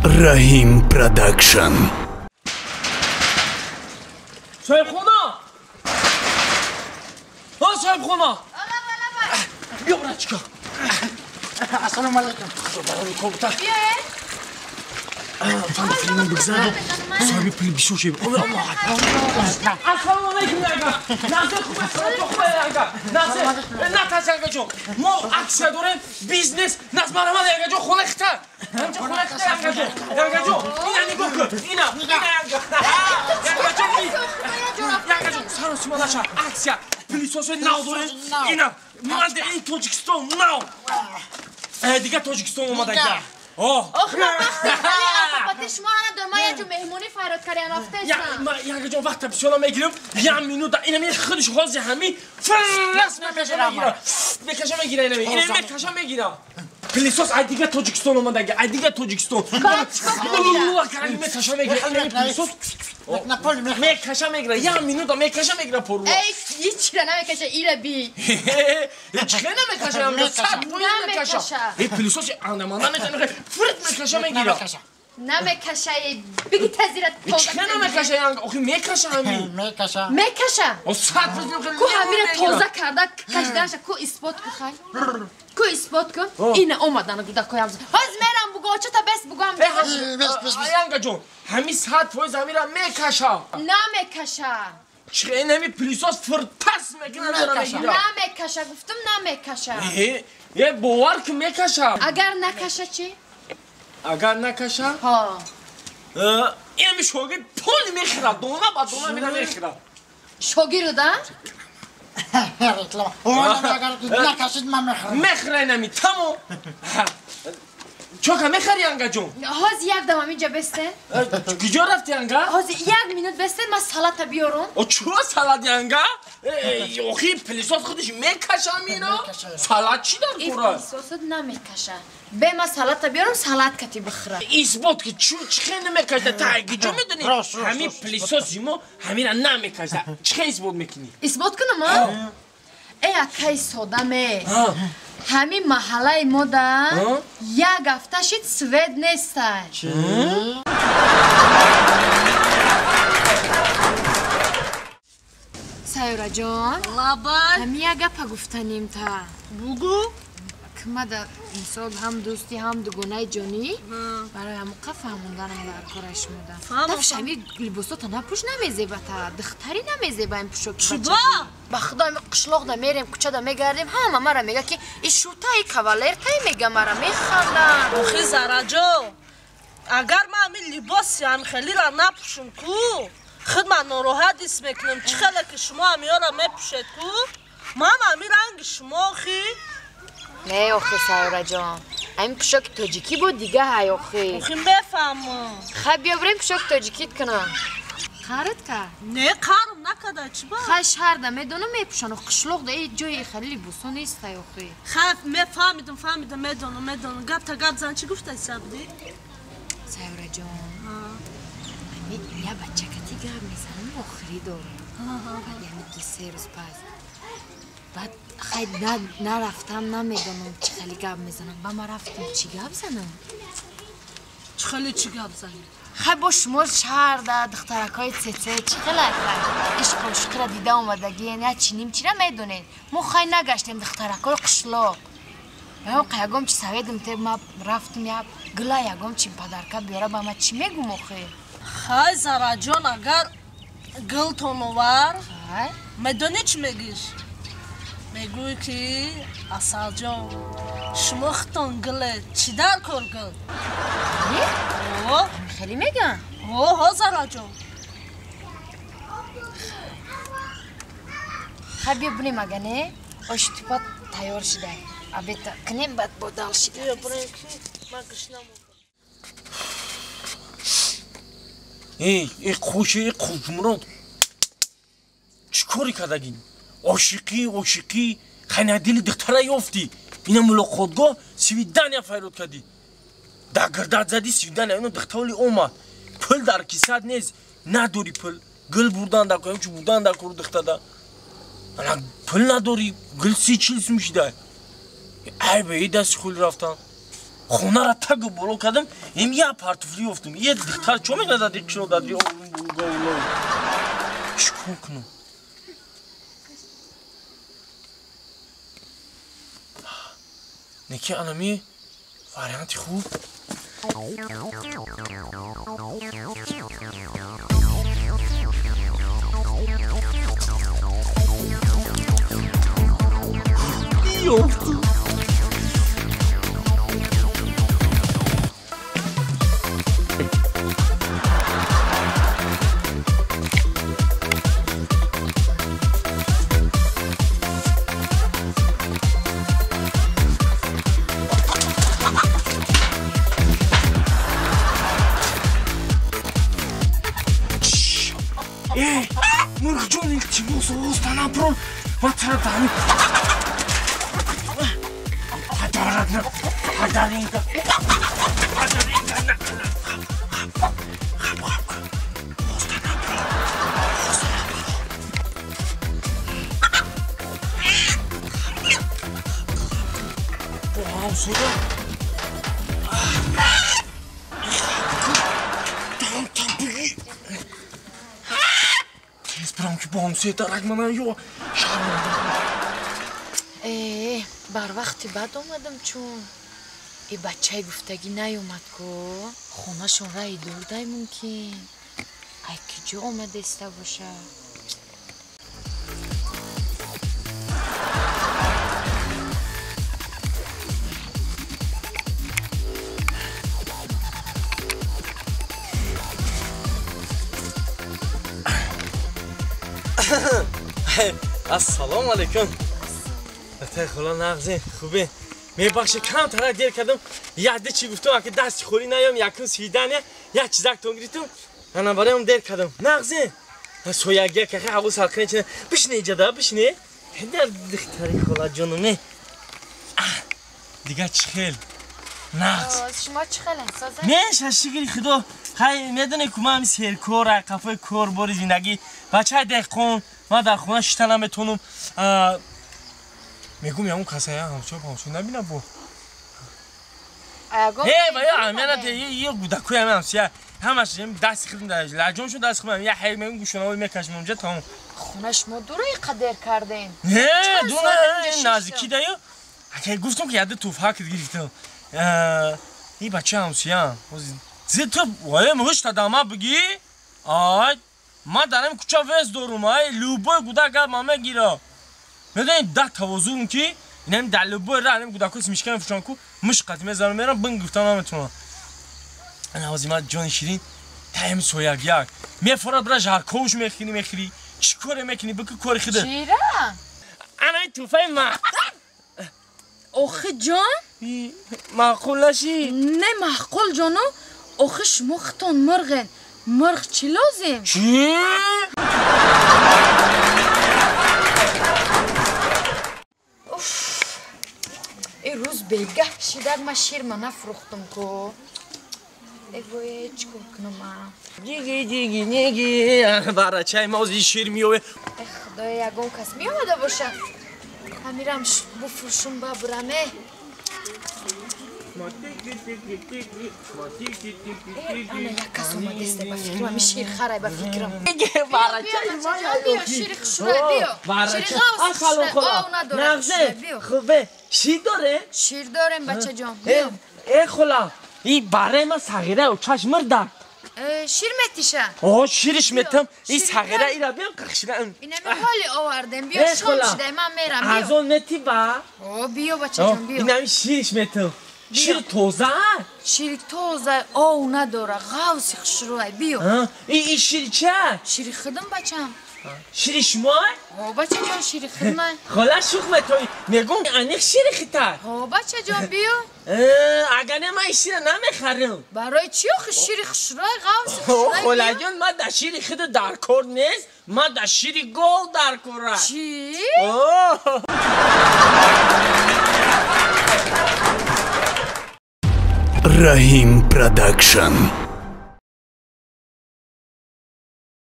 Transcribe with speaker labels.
Speaker 1: Rahim Production.
Speaker 2: Sahipxona! Ha sahipxona! Bir oraya çıkar.
Speaker 3: Assalamu alaikum.
Speaker 2: Komutan.
Speaker 3: Yeah.
Speaker 2: Sen de filmin bir güzel yok. Sahibi pili bir şey. Assalamu alaikum yanga. Nasıl kumasına tokma yanga. Nasıl? Natas yanga çok. Mo aksiya dönem biznes. Nasıl marama yanga çok. Kona kıta. Hem çok kona kıta yanga çok. Yanga çok. İna ni goku. İna yanga. Yanga çok iyi. Yanga çok. Sana sumalaşa. Aksiya. Pilisosu now dönem. İna. Mande in Tojikistan now. دیگه تاجیکستان اومدن که
Speaker 4: آخه وقتی شما الان در ما یه جو مهمونی فراد کردن رفته
Speaker 2: یا یه جو وقت پیشونا میگیرم یه مینوت اینا می خودش حاضر همین فرلاس میکشم میگیره اینا میگیره پلیسوس ای دیگه تاجیکستان اومدن که ای دیگه تاجیکستان والله که میکشم میگیره اینا پلیسوس میکشم میگیره یه مینوت میکشم میگیره پرو
Speaker 4: ای هیچ را نمیکشه ایره بی
Speaker 2: هیچ که نمیکشم نمیکشم ای پلیسوس اندامانا میتونه فرد میکشم میگیره
Speaker 4: نمیکشه بگی تزیرت
Speaker 2: هیچ که نمیکشه یعنی آخه میکشه همین
Speaker 4: میکشه
Speaker 2: او ساعت بزنیم
Speaker 4: کو همین توزه کرده کشیدنش کو اثبات بخوای کو اثبات کن این اومدن رو دیده کویم باز میرم بگو چه تا بس بگم
Speaker 2: یانگا جون همین ساعت فوز همیرا میکشه
Speaker 4: نمیکشه
Speaker 2: چه این همی پلیساس فرد پس میکنه
Speaker 4: نمیکشه گفتم نمیکشه
Speaker 2: یه باور که میکشه
Speaker 4: اگر نکشه چی؟
Speaker 2: اگر نکشه
Speaker 4: ها
Speaker 2: این همی شاگرد پول میخوره دونه با دونه میره میخوره
Speaker 4: شاگرده؟
Speaker 2: میخوره اینمی تمام چوکا میخوری یانگا جون
Speaker 4: هاز یک دم اینجا بسته
Speaker 2: کجا رفتی یانگا
Speaker 4: هاز یک مینوت بسته من سالات بیارم
Speaker 2: او چرا سالاد یانگا آخی پلیسات خودش میکشه میرا سالاد چی دار
Speaker 4: این
Speaker 2: کورا
Speaker 4: پلیسات نمیکشه به من سالات بیارم سالات کتی بخوره
Speaker 2: اثبات که چه نمیکشه تا کجا میدونی همین پلیسات زیمو همین نمیکشه چه اثبات میکنی
Speaker 4: اثبات کنم ها ای اکای سودمه همین محله ما دا یک هفته شد سوید نیستن سایورا جان همین یک گپ گفتنیم تا
Speaker 5: بگو
Speaker 4: که ما در مثال هم دوستی هم دوگانه جانی برای همون فهموندنم در کارش میدم دفش همین لباسات نپوش نمیزیبه تا دختری نمیزیبه این پوشو که
Speaker 5: چبا؟
Speaker 4: با خدا قشلاق دا میریم کوچه دا میگردیم همه مرا میگه که این شوتای کاولر تای میگه مرا میخوندن
Speaker 5: آخی زراجو اگر من همین لباسی هم خیلی را نپوشم کو خود من ناراحت دیست میکنم چه خیلی که شما همین را میپوشید کو من همین رنگ شما آخی
Speaker 4: نه آخی سایورا جان این پوشاک تاجیکی بود دیگه های آخی
Speaker 5: بفهمم
Speaker 4: خب بیا بریم پوشاک تاجیکیت کنم خارت که
Speaker 5: نه کارم نکده چی با
Speaker 4: خب شهر ده میدونم میپوشن و قشلاق ده ای جای خیلی لباسا نیست های آخی
Speaker 5: خب فهمیدم میدونم گپ تا گپ زن چی گفته سبدی؟
Speaker 4: سایورا جان یه بچه کتی گپ میزنم آخری دارم یعنی که 3 روز پس بعد خیلی نرفتم نمیدونم چه خیلی گپ میزنم با ما رفتیم چی گپ زنم
Speaker 5: چه خیلی چی گپ زنی؟
Speaker 4: خیلی با شما شهر ده دخترکای تیته چی خیلی عشق و شقی را دیده اومدگی یعنی چینیم چی را میدونید ما خیلی نگشتیم دخترکای قشلاق یا قیاگم چی سویدم تیب ما رفتیم یا گلا یاگم چی پدرکه بیاره با ما چی میگم آخی
Speaker 5: خیلی زارا جان اگر گل تونوار میدونی چی میگیش؟ میگوی که اصل جان شما خطان گله چی در کار گل؟
Speaker 4: خیلی میگن
Speaker 5: ها زارا جان
Speaker 4: خب بیا بریم اگه نه آش توپات تیار شده ابی تا کنیم باید بودال شده
Speaker 5: بیا بریم که من گشنم
Speaker 2: ای خوشه خوشمران چی کاری کردگین؟ عاشقی خیلی دل دختره یافتی اینا ملاقاتگاه سویدن یا فیرود کردی در گردت زدی سویدن اینو دختری اومد پل در کیسات نیست نداری پل گل بردن در کنیم چی بردن در کرو دختره پل نداری گل 30-40 میشه ای به ای دست خولی رفتن خونه را تگ و بلو کردم این یه پارتفلی افتم یه دختر چون میگه دادی کشو دادی شکون کنم نکی آنمی واریانتی خوب یافتم مرغ جون این چی موسوس تنها برون و تر دانی هدارد نه هدارینگا هدارینگا نه Wow, soda. برام که با هم سیتا رگمانن یا
Speaker 4: بر وقتی بعد اومدم چون ای بچه گفتگی نیومد که خونه شون رای دورده ممکن ای کجا اومده استه باشه
Speaker 2: السلام علیکم تا خلا نغزه خوبه میبخشه کم تر دیر کردم یاده چی گفتم که دست خوری نیام یکم سیدنه یک چیزک تونگریتم انا برایم دیر کردم نغزه سویاگه که هوا سالکنه چنه بشینه ایجاده بشینه در دختری خلا جانومه دیگه چی خیل نغز
Speaker 4: شما چی خیل انسازه؟
Speaker 2: نه ششگیری خدا خیلی میدونه که من سیرکور قفای کور باری زندگی بچه دهقان ما در خونه شتنم بتونم میگم یا اون کسایی همچون نبینم بو بایا همینه یه گودکوی همه همسیه همش دست خیلیم در لجانشون دست خیلیم یه حیق میگم گوشونه های میکشم اونجا تمام
Speaker 4: خونش ما دوره قدر کردین
Speaker 2: نه دونه نزدیکی دایو اگه گفتم که یاده توفه که گرفتم این بچه همسیه زیت وای مهش تدامه بگی آی ما دارم کوچه وز دارم های لوبای گودک مامه گیره میدونید ده توازون که اینم در لوبای را اینم گودکوس میشکنم فشانکو مش قدیمه زارم میرم بنگ گفتم همتون انا وازیمات جان شیرین تایم سویاگیاک میفراد برای جارکوش میخری چی کاره میکنی بگو کاری خیده
Speaker 4: چیره؟
Speaker 2: انا این توفه ما
Speaker 4: آخه جان؟
Speaker 2: معقول نشی؟
Speaker 4: نه معقول جانو آخه شما ختان مرغن مرغ چی لازم؟
Speaker 2: چی؟
Speaker 4: این روز بگه شیدر ما شیر ما نفروختم که ایوه چی کنم
Speaker 2: دیگی برای چای موزی شیر میوه
Speaker 4: خدای یکم کس میامده باشه همیرم بفروشم ببرمه انا یک کس اومده است با فکرم همی شیر خرای با فکرم بیا شیر خشوره بیا شیر غوث خشوره آو نداره
Speaker 2: نغزه خوبه شیر داره؟
Speaker 4: شیر دارم بچه جان بیا
Speaker 2: ای خلا این برای ما صغیره و چشم مرده
Speaker 4: شیر متیشه
Speaker 2: آه شیرش متم این صغیره ای را بیا کخشیرم
Speaker 4: اینه حالی آوردم بیا شام شده من میرم بیا
Speaker 2: از اون متی با
Speaker 4: بیا بچه جان بیا
Speaker 2: اینم شیرش متم شیر توزه
Speaker 4: شیر توزه آو نداره غوث خشروه بیا
Speaker 2: این شیر چه؟
Speaker 4: شیر خدم بچم
Speaker 2: شیر شما؟
Speaker 4: بچه جان شیر خدمه
Speaker 2: خلا شوخ متوی میگم انیخ شیر خیتر
Speaker 4: بچه جان بیا
Speaker 2: اگر نه من شیر نمیخرم
Speaker 4: برای چی آخه شیر خشروه غوث خشروه
Speaker 2: خلا جان ما در شیر خید در کار نیست ما در شیر گل در کاره
Speaker 4: چی؟
Speaker 1: Rahim Production.